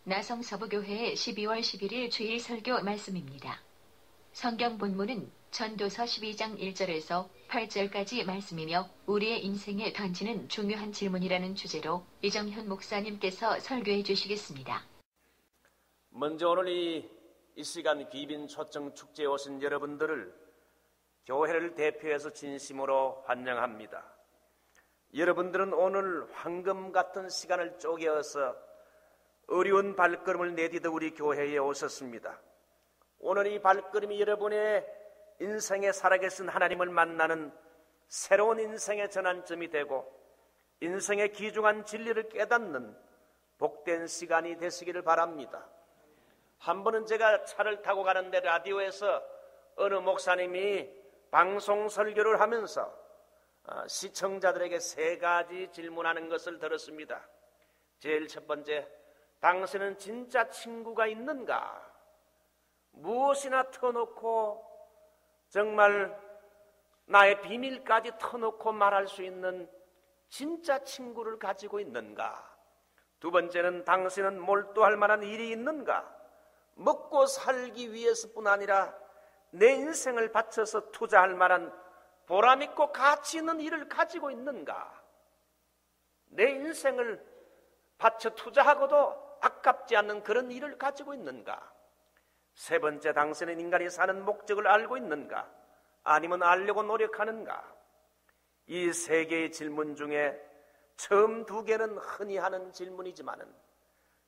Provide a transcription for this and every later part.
나성서부교회의 12월 11일 주일 설교 말씀입니다. 성경 본문은 전도서 12장 1절에서 8절까지 말씀이며 우리의 인생에 던지는 중요한 질문이라는 주제로 이정현 목사님께서 설교해 주시겠습니다. 먼저 오늘 이 시간 귀빈 초청 축제에 오신 여러분들을 교회를 대표해서 진심으로 환영합니다. 여러분들은 오늘 황금 같은 시간을 쪼개어서 어려운 발걸음을 내디뎌 우리 교회에 오셨습니다. 오늘 이 발걸음이 여러분의 인생에 살아계신 하나님을 만나는 새로운 인생의 전환점이 되고 인생의 귀중한 진리를 깨닫는 복된 시간이 되시기를 바랍니다. 한 번은 제가 차를 타고 가는데 라디오에서 어느 목사님이 방송 설교를 하면서 시청자들에게 3가지 질문하는 것을 들었습니다. 제일 첫 번째, 당신은 진짜 친구가 있는가? 무엇이나 터놓고 정말 나의 비밀까지 터놓고 말할 수 있는 진짜 친구를 가지고 있는가? 두 번째는 당신은 몰두할 만한 일이 있는가? 먹고 살기 위해서뿐 아니라 내 인생을 바쳐서 투자할 만한 보람있고 가치 있는 일을 가지고 있는가? 내 인생을 바쳐 투자하고도 아깝지 않는 그런 일을 가지고 있는가? 세 번째, 당신은 인간이 사는 목적을 알고 있는가? 아니면 알려고 노력하는가? 이 3개의 질문 중에 처음 2개는 흔히 하는 질문이지만은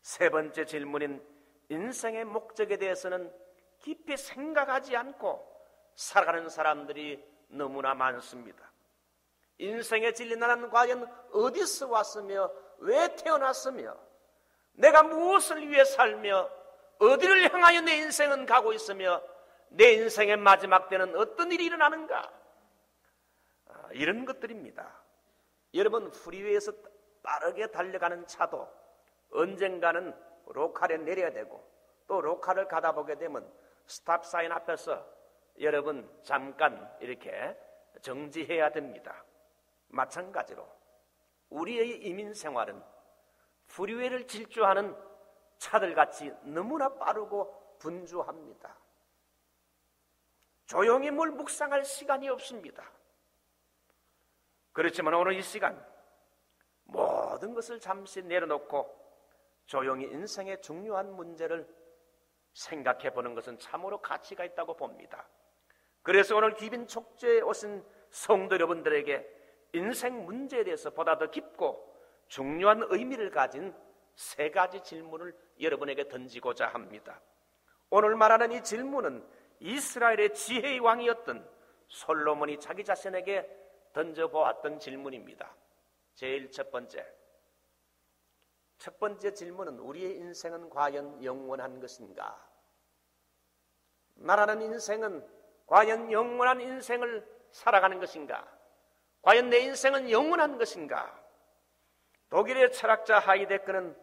세 번째 질문인 인생의 목적에 대해서는 깊이 생각하지 않고 살아가는 사람들이 너무나 많습니다. 인생의 진리, 나는 과연 어디서 왔으며 왜 태어났으며 내가 무엇을 위해 살며 어디를 향하여 내 인생은 가고 있으며 내 인생의 마지막 때는 어떤 일이 일어나는가? 이런 것들입니다. 여러분, 프리웨이에서 빠르게 달려가는 차도 언젠가는 로컬에 내려야 되고 또 로컬을 가다 보게 되면 스탑 사인 앞에서 여러분 잠깐 이렇게 정지해야 됩니다. 마찬가지로 우리의 이민 생활은 프리웨이를 질주하는 차들같이 너무나 빠르고 분주합니다. 조용히 뭘 묵상할 시간이 없습니다. 그렇지만 오늘 이 시간 모든 것을 잠시 내려놓고 조용히 인생의 중요한 문제를 생각해 보는 것은 참으로 가치가 있다고 봅니다. 그래서 오늘 귀빈 축제에 오신 성도 여러분들에게 인생 문제에 대해서 보다 더 깊고 중요한 의미를 가진 3가지 질문을 여러분에게 던지고자 합니다. 오늘 말하는 이 질문은 이스라엘의 지혜의 왕이었던 솔로몬이 자기 자신에게 던져보았던 질문입니다. 제일 첫 번째 질문은 우리의 인생은 과연 영원한 것인가? 나라는 인생은 과연 영원한 인생을 살아가는 것인가? 과연 내 인생은 영원한 것인가? 독일의 철학자 하이데크는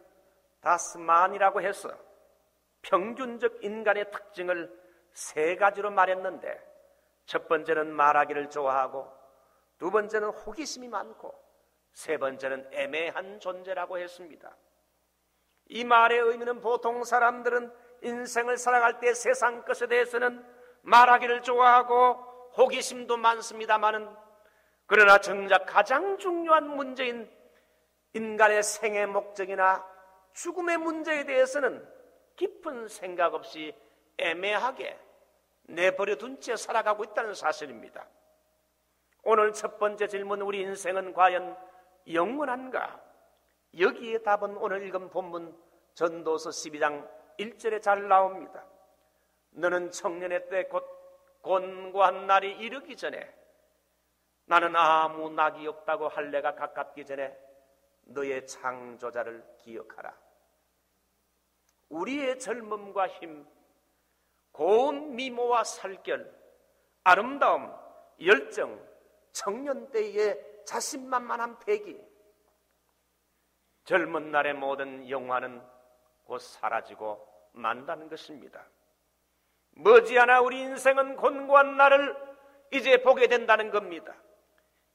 다스만이라고 해서 평균적 인간의 특징을 3가지로 말했는데 첫 번째는 말하기를 좋아하고 두 번째는 호기심이 많고 세 번째는 애매한 존재라고 했습니다. 이 말의 의미는 보통 사람들은 인생을 살아갈 때 세상 것에 대해서는 말하기를 좋아하고 호기심도 많습니다마는 그러나 정작 가장 중요한 문제인 인간의 생의 목적이나 죽음의 문제에 대해서는 깊은 생각 없이 애매하게 내버려 둔 채 살아가고 있다는 사실입니다. 오늘 첫 번째 질문, 우리 인생은 과연 영원한가? 여기에 답은 오늘 읽은 본문 전도서 12장 1절에 잘 나옵니다. 너는 청년의 때 곧 곤고한 날이 이르기 전에 나는 아무 낙이 없다고 할 내가 가깝기 전에 너의 창조자를 기억하라. 우리의 젊음과 힘, 고운 미모와 살결, 아름다움, 열정, 청년 때의 자신만만한 패기, 젊은 날의 모든 영화는 곧 사라지고 만다는 것입니다. 머지않아 우리 인생은 곤고한 날을 이제 보게 된다는 겁니다.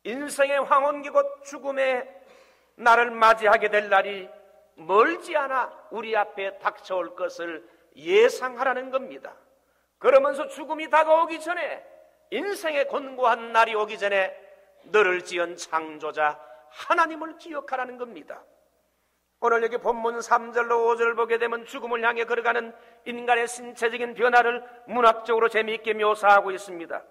인생의 황혼기 곧 죽음의 날을 맞이하게 될 날이 멀지 않아 우리 앞에 닥쳐올 것을 예상하라는 겁니다. 그러면서 죽음이 다가오기 전에, 인생의 곤고한 날이 오기 전에 너를 지은 창조자 하나님을 기억하라는 겁니다. 오늘 여기 본문 3절로 5절 보게 되면 죽음을 향해 걸어가는 인간의 신체적인 변화를 문학적으로 재미있게 묘사하고 있습니다.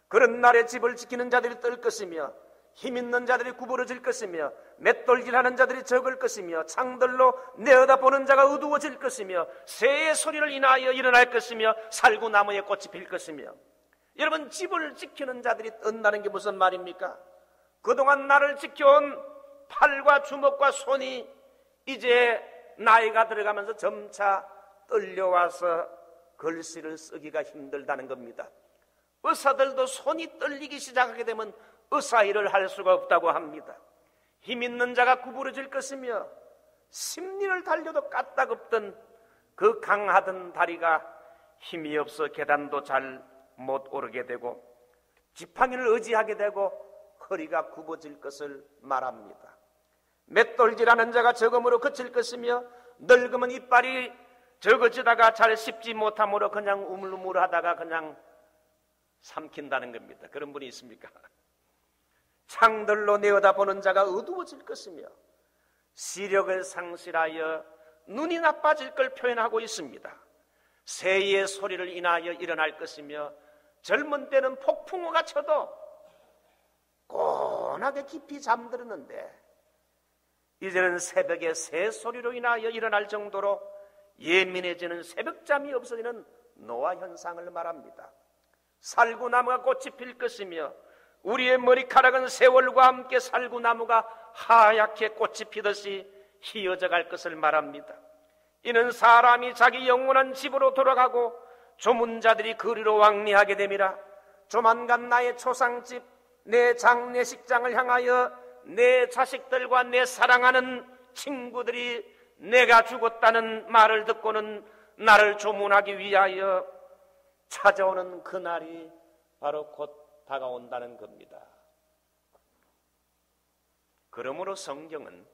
그런 날에 집을 지키는 자들이 떨 것이며, 힘있는 자들이 구부러질 것이며, 맷돌질하는 자들이 적을 것이며, 창들로 내어다보는 자가 어두워질 것이며, 새의 소리를 인하여 일어날 것이며, 살구나무에 꽃이 필 것이며. 여러분, 집을 지키는 자들이 뜬다는 게 무슨 말입니까? 그동안 나를 지켜온 팔과 주먹과 손이 이제 나이가 들어가면서 점차 떨려와서 글씨를 쓰기가 힘들다는 겁니다. 의사들도 손이 떨리기 시작하게 되면 의사 일을 할 수가 없다고 합니다. 힘 있는 자가 구부러질 것이며, 심리를 달려도 까딱없던 그 강하던 다리가 힘이 없어 계단도 잘 못 오르게 되고, 지팡이를 의지하게 되고 허리가 굽어질 것을 말합니다. 맷돌질하는 자가 적음으로 그칠 것이며, 늙으면 이빨이 적어지다가 잘 씹지 못함으로 그냥 우물우물하다가 그냥 삼킨다는 겁니다. 그런 분이 있습니까? 창들로 내어다보는 자가 어두워질 것이며, 시력을 상실하여 눈이 나빠질 걸 표현하고 있습니다. 새의 소리를 인하여 일어날 것이며, 젊은 때는 폭풍우가 쳐도 고나게 깊이 잠들었는데 이제는 새벽에 새 소리로 인하여 일어날 정도로 예민해지는 새벽잠이 없어지는 노화 현상을 말합니다. 살구나무가 꽃이 필 것이며, 우리의 머리카락은 세월과 함께 살구나무가 하얗게 꽃이 피듯이 휘어져 갈 것을 말합니다. 이는 사람이 자기 영원한 집으로 돌아가고 조문자들이 거리로 왕래하게 됨이라. 조만간 나의 초상집, 내 장례식장을 향하여 내 자식들과 내 사랑하는 친구들이 내가 죽었다는 말을 듣고는 나를 조문하기 위하여 찾아오는 그날이 바로 곧 다가온다는 겁니다. 그러므로 성경은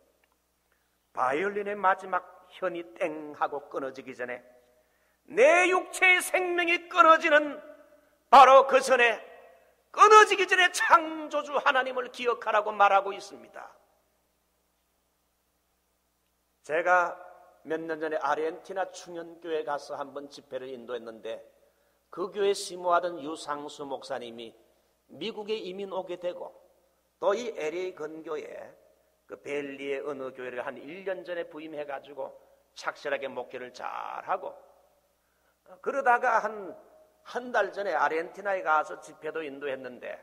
바이올린의 마지막 현이 땡 하고 끊어지기 전에, 내 육체의 생명이 끊어지는 바로 그 전에, 끊어지기 전에 창조주 하나님을 기억하라고 말하고 있습니다. 제가 몇 년 전에 아르헨티나 충현교회 가서 한번 집회를 인도했는데, 그 교회 심호하던 유상수 목사님이 미국에 이민 오게 되고, 또 이 LA 근교에 그 벨리의 어느 교회를 한 1년 전에 부임해가지고 착실하게 목회를 잘하고, 그러다가 한 달 전에 아르헨티나에 가서 집회도 인도했는데,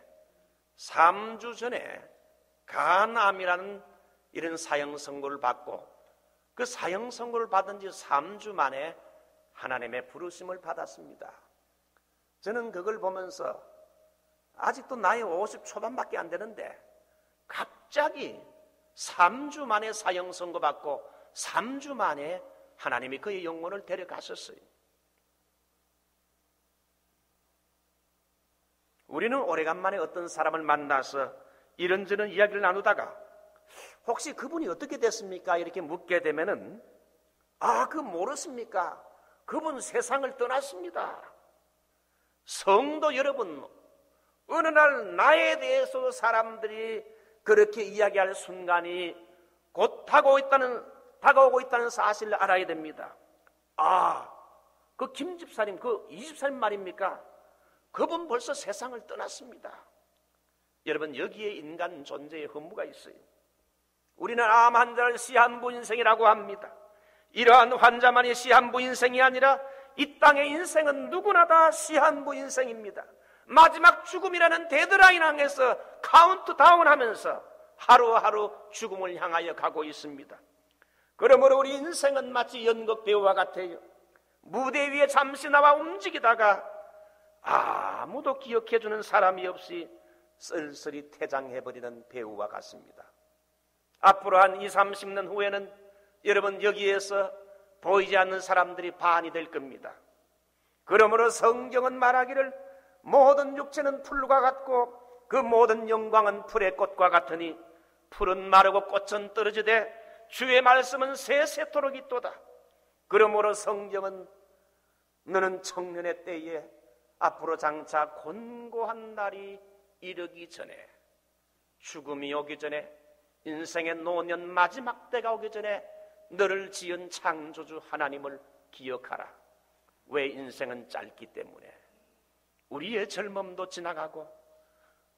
3주 전에 간암이라는 이런 사형 선고를 받고, 그 사형 선고를 받은 지 3주 만에 하나님의 부르심을 받았습니다. 저는 그걸 보면서 아직도 나이 50 초반밖에 안 되는데 갑자기 3주 만에 사형 선고 받고 3주 만에 하나님이 그의 영혼을 데려가셨어요. 우리는 오래간만에 어떤 사람을 만나서 이런저런 이야기를 나누다가 혹시 그분이 어떻게 됐습니까? 이렇게 묻게 되면은, 그거 모르십니까? 그분 세상을 떠났습니다. 성도 여러분, 어느 날 나에 대해서 사람들이 그렇게 이야기할 순간이 곧 다가오고 있다는 사실을 알아야 됩니다. 그 김집사님, 그 이집사님 말입니까? 그분 벌써 세상을 떠났습니다. 여러분, 여기에 인간 존재의 허무가 있어요. 우리는 암 환자를 시한부 인생이라고 합니다. 이러한 환자만이 시한부 인생이 아니라 이 땅의 인생은 누구나 다 시한부 인생입니다. 마지막 죽음이라는 데드라인 향해서 카운트다운 하면서 하루하루 죽음을 향하여 가고 있습니다. 그러므로 우리 인생은 마치 연극 배우와 같아요. 무대 위에 잠시 나와 움직이다가 아무도 기억해주는 사람이 없이 쓸쓸히 퇴장해버리는 배우와 같습니다. 앞으로 한 20, 30년 후에는 여러분 여기에서 보이지 않는 사람들이 반이 될 겁니다. 그러므로 성경은 말하기를 모든 육체는 풀과 같고 그 모든 영광은 풀의 꽃과 같으니 풀은 마르고 꽃은 떨어지되 주의 말씀은 세세토록 있도다. 그러므로 성경은 너는 청년의 때에 앞으로 장차 곤고한 날이 이르기 전에, 죽음이 오기 전에, 인생의 노년 마지막 때가 오기 전에 너를 지은 창조주 하나님을 기억하라. 왜? 인생은 짧기 때문에. 우리의 젊음도 지나가고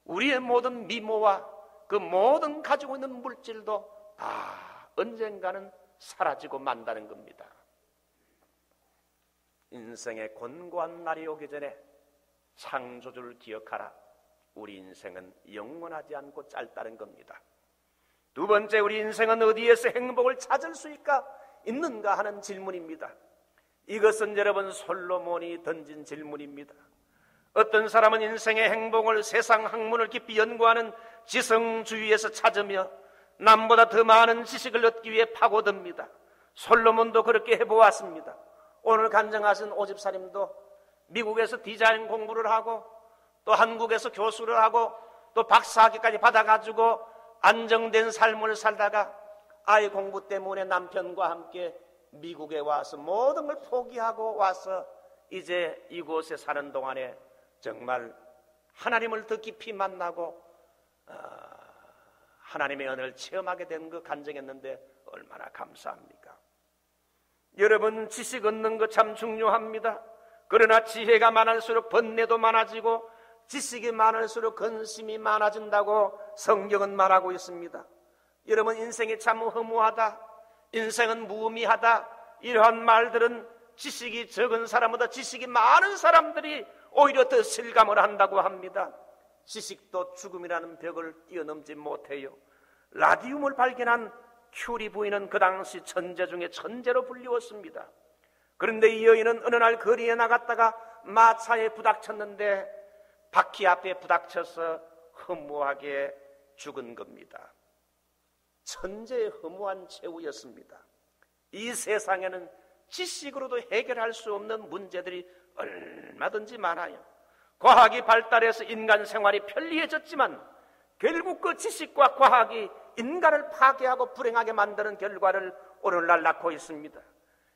우리의 모든 미모와 그 모든 가지고 있는 물질도 다 언젠가는 사라지고 만다는 겁니다. 인생의 곤고한 날이 오기 전에 창조주를 기억하라. 우리 인생은 영원하지 않고 짧다는 겁니다. 두 번째, 우리 인생은 어디에서 행복을 찾을 수 있는가 하는 질문입니다. 이것은 여러분 솔로몬이 던진 질문입니다. 어떤 사람은 인생의 행복을 세상 학문을 깊이 연구하는 지성주의에서 찾으며 남보다 더 많은 지식을 얻기 위해 파고듭니다. 솔로몬도 그렇게 해보았습니다. 오늘 간증하신 오집사님도 미국에서 디자인 공부를 하고 또 한국에서 교수를 하고 또 박사학위까지 받아가지고 안정된 삶을 살다가 아이 공부 때문에 남편과 함께 미국에 와서 모든 걸 포기하고 와서 이제 이곳에 사는 동안에 정말 하나님을 더 깊이 만나고 하나님의 은혜를 체험하게 된 그 간증했는데 얼마나 감사합니까? 여러분, 지식 얻는 것 참 중요합니다. 그러나 지혜가 많을수록 번뇌도 많아지고 지식이 많을수록 근심이 많아진다고 성경은 말하고 있습니다. 여러분, 인생이 참 허무하다, 인생은 무의미하다, 이러한 말들은 지식이 적은 사람보다 지식이 많은 사람들이 오히려 더 실감을 한다고 합니다. 지식도 죽음이라는 벽을 뛰어넘지 못해요. 라디움을 발견한 큐리 부인은 그 당시 천재 중에 천재로 불리웠습니다. 그런데 이 여인은 어느 날 거리에 나갔다가 마차에 부닥쳤는데 바퀴 앞에 부닥쳐서 허무하게 죽은 겁니다. 천재의 허무한 최후였습니다. 이 세상에는 지식으로도 해결할 수 없는 문제들이 얼마든지 많아요. 과학이 발달해서 인간 생활이 편리해졌지만 결국 그 지식과 과학이 인간을 파괴하고 불행하게 만드는 결과를 오늘날 낳고 있습니다.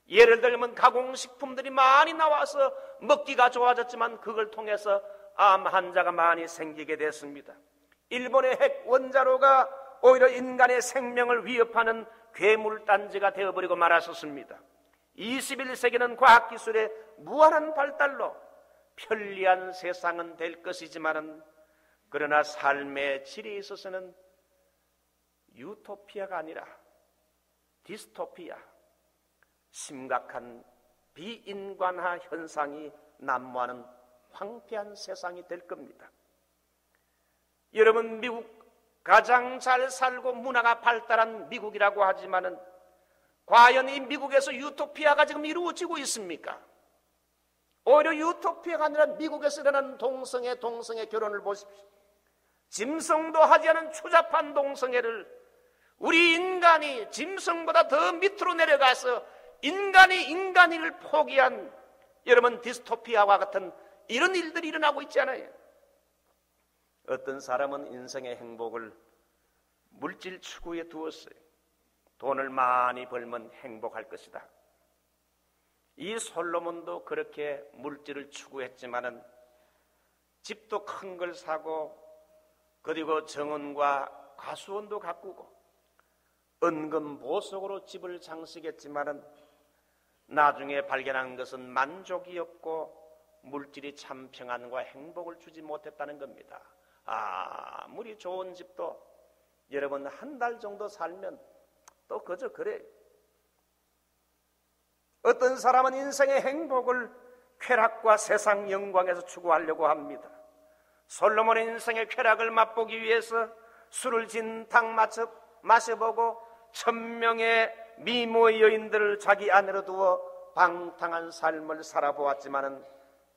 예를 들면 가공식품들이 많이 나와서 먹기가 좋아졌지만 그걸 통해서 암 환자가 많이 생기게 됐습니다. 일본의 핵 원자로가 오히려 인간의 생명을 위협하는 괴물단지가 되어버리고 말았었습니다. 21세기는 과학기술의 무한한 발달로 편리한 세상은 될 것이지만은 그러나 삶의 질에 있어서는 유토피아가 아니라 디스토피아, 심각한 비인간화 현상이 난무하는 황폐한 세상이 될 겁니다. 여러분, 미국 가장 잘 살고 문화가 발달한 미국이라고 하지만은 과연 이 미국에서 유토피아가 지금 이루어지고 있습니까? 오히려 유토피아가 아니라 미국에서 일어나는 동성애 결혼을 보십시오. 짐승도 하지 않은 추잡한 동성애를 우리 인간이 짐승보다 더 밑으로 내려가서 인간이 인간을 포기한 여러분 디스토피아와 같은 이런 일들이 일어나고 있지 않아요? 어떤 사람은 인생의 행복을 물질 추구에 두었어요. 돈을 많이 벌면 행복할 것이다. 이 솔로몬도 그렇게 물질을 추구했지만은 집도 큰 걸 사고 그리고 정원과 과수원도 가꾸고 은근 보석으로 집을 장식했지만은 나중에 발견한 것은 만족이 없고 물질이 참 평안과 행복을 주지 못했다는 겁니다. 아무리 좋은 집도 여러분 한 달 정도 살면 또 그저 그래. 어떤 사람은 인생의 행복을 쾌락과 세상 영광에서 추구하려고 합니다. 솔로몬의 인생의 쾌락을 맛보기 위해서 술을 진탕 마셔보고 1000명의 미모의 여인들을 자기 안으로 두어 방탕한 삶을 살아보았지만은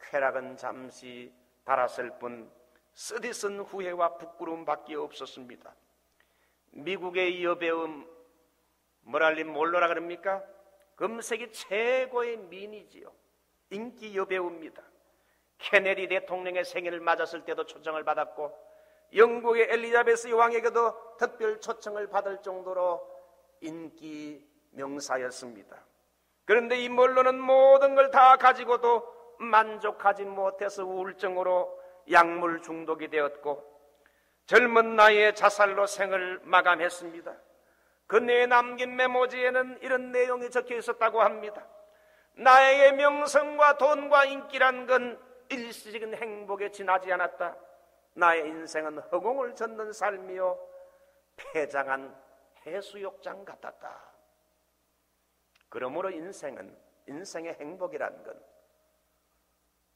쾌락은 잠시 달았을 뿐 쓰디쓴 후회와 부끄러움밖에 없었습니다. 미국의 여배우 머랄린 몰로라 그럽니까? 금세기 최고의 미인이지요. 인기 여배우입니다. 케네디 대통령의 생일을 맞았을 때도 초청을 받았고 영국의 엘리자베스 여왕에게도 특별 초청을 받을 정도로 인기 명사였습니다. 그런데 이 몰로는 모든 걸 다 가지고도 만족하지 못해서 우울증으로 약물 중독이 되었고 젊은 나이에 자살로 생을 마감했습니다. 그녀의 남긴 메모지에는 이런 내용이 적혀 있었다고 합니다. 나에게 명성과 돈과 인기란 건 일시적인 행복에 지나지 않았다. 나의 인생은 허공을 젓는 삶이요 폐장한 해수욕장 같았다. 그러므로 인생의 행복이란 건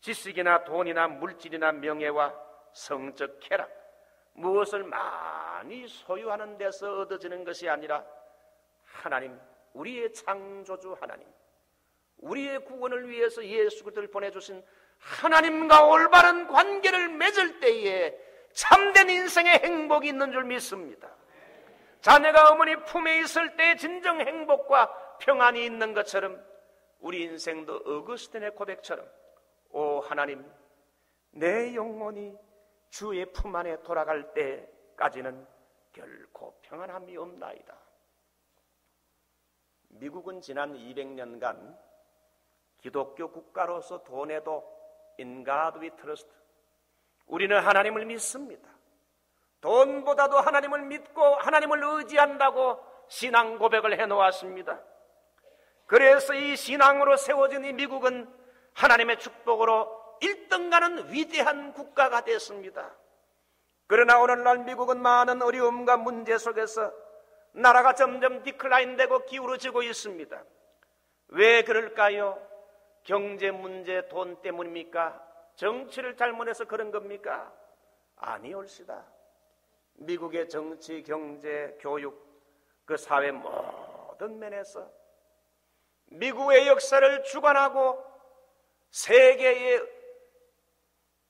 지식이나 돈이나 물질이나 명예와 성적 쾌락, 무엇을 많이 소유하는 데서 얻어지는 것이 아니라 하나님, 우리의 창조주 하나님, 우리의 구원을 위해서 예수 그리스도를 보내주신 하나님과 올바른 관계를 맺을 때에 참된 인생의 행복이 있는 줄 믿습니다. 자녀가 어머니 품에 있을 때 진정 행복과 평안이 있는 것처럼 우리 인생도 어거스틴의 고백처럼 오 하나님, 내 영혼이 주의 품 안에 돌아갈 때까지는 결코 평안함이 없나이다. 미국은 지난 200년간 기독교 국가로서 돈에도 In God we trust, 우리는 하나님을 믿습니다. 돈보다도 하나님을 믿고 하나님을 의지한다고 신앙 고백을 해놓았습니다. 그래서 이 신앙으로 세워진 이 미국은 하나님의 축복으로 1등 가는 위대한 국가가 됐습니다. 그러나 오늘날 미국은 많은 어려움과 문제 속에서 나라가 점점 디클라인되고 기울어지고 있습니다. 왜 그럴까요? 경제 문제, 돈 때문입니까? 정치를 잘못해서 그런 겁니까? 아니올시다. 미국의 정치, 경제, 교육, 그 사회 모든 면에서 미국의 역사를 주관하고 세계의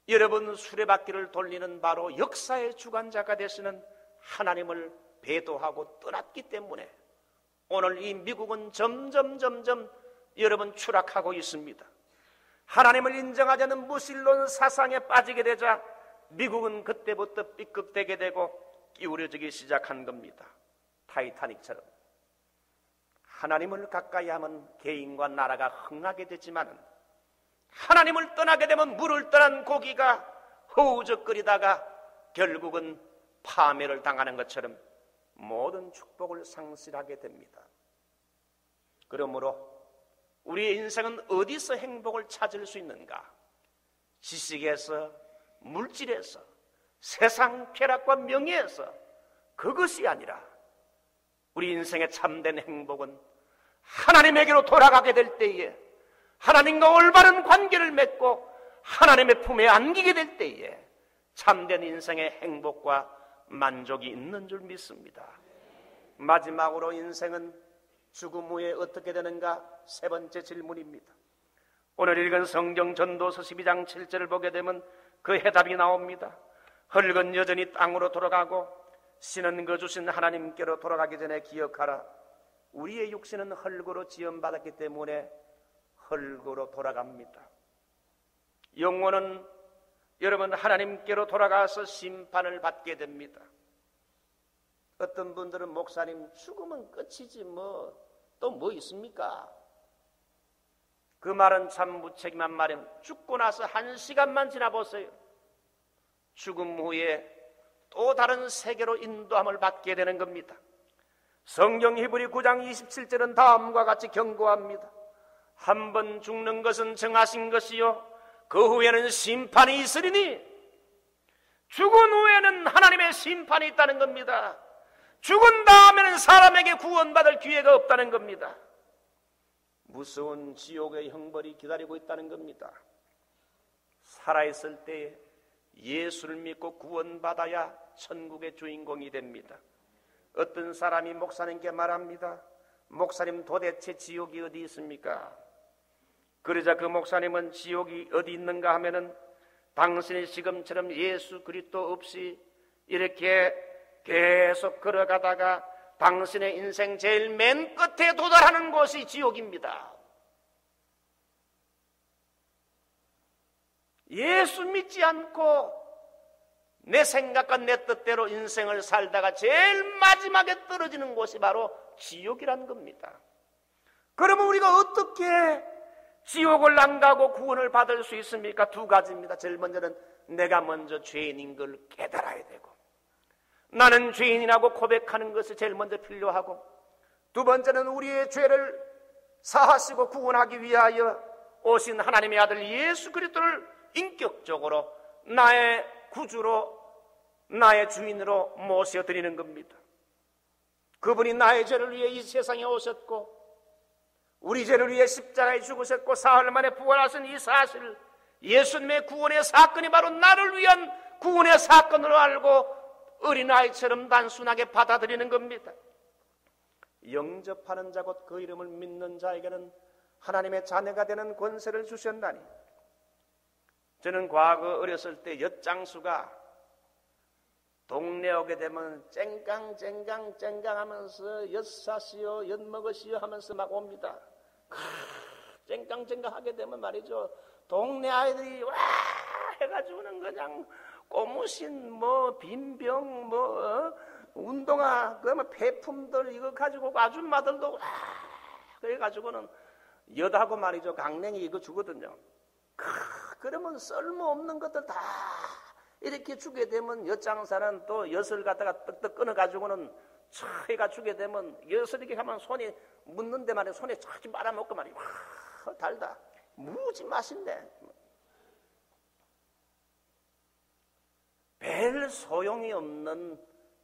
여러분 수레바퀴를 돌리는 바로 역사의 주관자가 되시는 하나님을 배도하고 떠났기 때문에 오늘 이 미국은 점점 여러분 추락하고 있습니다. 하나님을 인정하지 않는 무신론 사상에 빠지게 되자 미국은 그때부터 삐끗되게 되고 기울어지기 시작한 겁니다. 타이타닉처럼 하나님을 가까이 하면 개인과 나라가 흥하게 되지만 하나님을 떠나게 되면 물을 떠난 고기가 허우적거리다가 결국은 파멸을 당하는 것처럼 모든 축복을 상실하게 됩니다. 그러므로 우리의 인생은 어디서 행복을 찾을 수 있는가? 지식에서, 물질에서, 세상 쾌락과 명예에서, 그것이 아니라 우리 인생의 참된 행복은 하나님에게로 돌아가게 될 때에 하나님과 올바른 관계를 맺고 하나님의 품에 안기게 될 때에 참된 인생의 행복과 만족이 있는 줄 믿습니다. 마지막으로 인생은 죽음 후에 어떻게 되는가? 세 번째 질문입니다. 오늘 읽은 성경 전도서 12장 7절을 보게 되면 그 해답이 나옵니다. 흙은 여전히 땅으로 돌아가고 신은 그 주신 하나님께로 돌아가기 전에 기억하라. 우리의 육신은 흙으로 지음받았기 때문에 흙으로 돌아갑니다. 영혼은 여러분 하나님께로 돌아가서 심판을 받게 됩니다. 어떤 분들은 목사님 죽으면 끝이지 또 뭐 있습니까? 그 말은 참 무책임한 말이에요. 죽고 나서 1시간만 지나보세요. 죽음 후에 또 다른 세계로 인도함을 받게 되는 겁니다. 성경 히브리 9장 27절은 다음과 같이 경고합니다. 한 번 죽는 것은 정하신 것이요 그 후에는 심판이 있으리니, 죽은 후에는 하나님의 심판이 있다는 겁니다. 죽은 다음에는 사람에게 구원받을 기회가 없다는 겁니다. 무서운 지옥의 형벌이 기다리고 있다는 겁니다. 살아있을 때 예수를 믿고 구원받아야 천국의 주인공이 됩니다. 어떤 사람이 목사님께 말합니다. 목사님, 도대체 지옥이 어디 있습니까? 그러자 그 목사님은 지옥이 어디 있는가 하면은 당신이 지금처럼 예수 그리스도 없이 이렇게 계속 걸어가다가 당신의 인생 제일 맨 끝에 도달하는 곳이 지옥입니다. 예수 믿지 않고 내 생각과 내 뜻대로 인생을 살다가 제일 마지막에 떨어지는 곳이 바로 지옥이란 겁니다. 그러면 우리가 어떻게 지옥을 안 가고 구원을 받을 수 있습니까? 두 가지입니다. 제일 먼저는 내가 먼저 죄인인 걸 깨달아야 되고, 나는 죄인이라고 고백하는 것이 제일 먼저 필요하고, 두 번째는 우리의 죄를 사하시고 구원하기 위하여 오신 하나님의 아들 예수 그리스도를 인격적으로 나의 구주로, 나의 주인으로 모셔드리는 겁니다. 그분이 나의 죄를 위해 이 세상에 오셨고, 우리 죄를 위해 십자가에 죽으셨고, 사흘 만에 부활하신 이 사실, 예수님의 구원의 사건이 바로 나를 위한 구원의 사건으로 알고 어린아이처럼 단순하게 받아들이는 겁니다. 영접하는 자 곧 그 이름을 믿는 자에게는 하나님의 자녀가 되는 권세를 주셨나니, 저는 과거 어렸을 때 엿장수가 동네 오게 되면 쨍깡 하면서 엿사시오 엿먹으시오 하면서 막 옵니다. 쨍깡 하게 되면 말이죠, 동네 아이들이 와 해가지고는 그냥 꼬무신 뭐 빈병 뭐 운동화 그러면 폐품들 이거 가지고 아줌마들도 와 그래가지고는 엿하고 말이죠, 강냉이 이거 주거든요. 그러면 쓸모없는 것들 다 이렇게 주게 되면 엿장사는 또 엿을 갖다가 떡떡 끊어가지고는 차이가 주게 되면 엿을 이렇게 하면 손이 묻는데 말이야, 손에 착 말아먹고 말이야, 와 달다, 무지 맛있네. 별 소용이 없는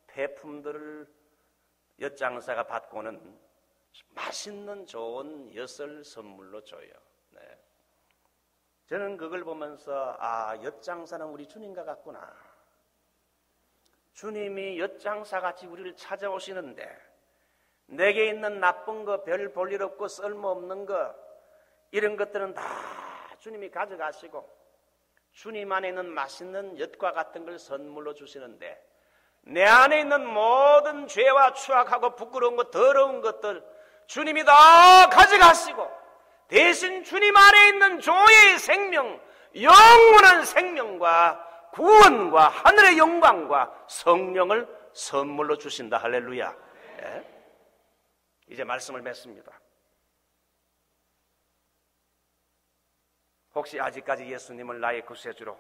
폐품들을 엿장사가 받고는 맛있는 좋은 엿을 선물로 줘요. 네. 저는 그걸 보면서 엿장사는 우리 주님과 같구나. 주님이 엿장사같이 우리를 찾아오시는데 내게 있는 나쁜 거, 별 볼 일 없고 쓸모없는 거, 이런 것들은 다 주님이 가져가시고 주님 안에 있는 맛있는 엿과 같은 걸 선물로 주시는데, 내 안에 있는 모든 죄와 추악하고 부끄러운 것, 더러운 것들 주님이 다 가져가시고 대신 주님 안에 있는 조의 생명, 영원한 생명과 구원과 하늘의 영광과 성령을 선물로 주신다. 할렐루야. 네. 이제 말씀을 맺습니다. 혹시 아직까지 예수님을 나의 구세주로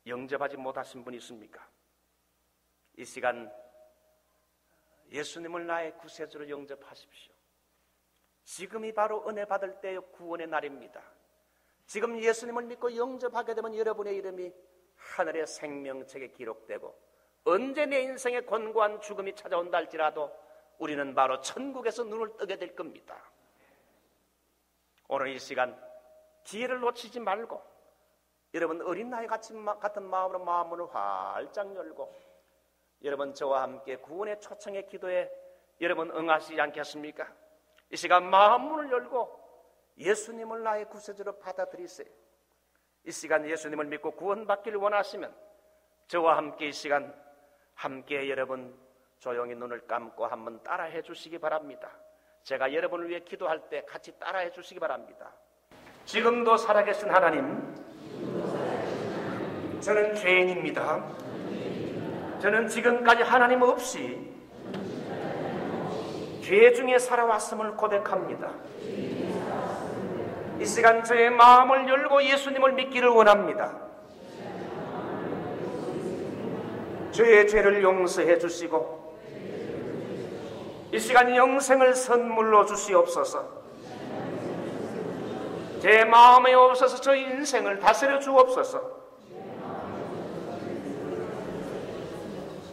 영접하지 못하신 분이 있습니까? 이 시간 예수님을 나의 구세주로 영접하십시오. 지금이 바로 은혜 받을 때의 구원의 날입니다. 지금 예수님을 믿고 영접하게 되면 여러분의 이름이 하늘의 생명책에 기록되고, 언제 내 인생에 권고한 죽음이 찾아온다 할지라도 우리는 바로 천국에서 눈을 뜨게 될 겁니다. 오늘 이 시간 기회를 놓치지 말고 여러분 어린 나이 같은 마음으로 마음을 활짝 열고, 여러분 저와 함께 구원의 초청의 기도에 여러분 응하시지 않겠습니까? 이 시간 마음문을 열고 예수님을 나의 구세주로 받아들이세요. 이 시간 예수님을 믿고 구원받기를 원하시면 저와 함께 이 시간 함께 여러분 조용히 눈을 감고 한번 따라해 주시기 바랍니다. 제가 여러분을 위해 기도할 때 같이 따라해 주시기 바랍니다. 지금도 살아계신 하나님, 저는 죄인입니다. 저는 지금까지 하나님 없이 죄 중에 살아왔음을 고백합니다. 이 시간 저의 마음을 열고 예수님을 믿기를 원합니다. 저의 죄를 용서해 주시고 이 시간 영생을 선물로 주시옵소서. 제 마음에 오셔서 저 인생을 다스려 주옵소서.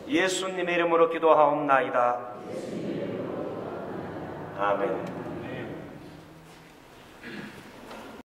예수님의 이름으로 기도하옵나이다. 아멘.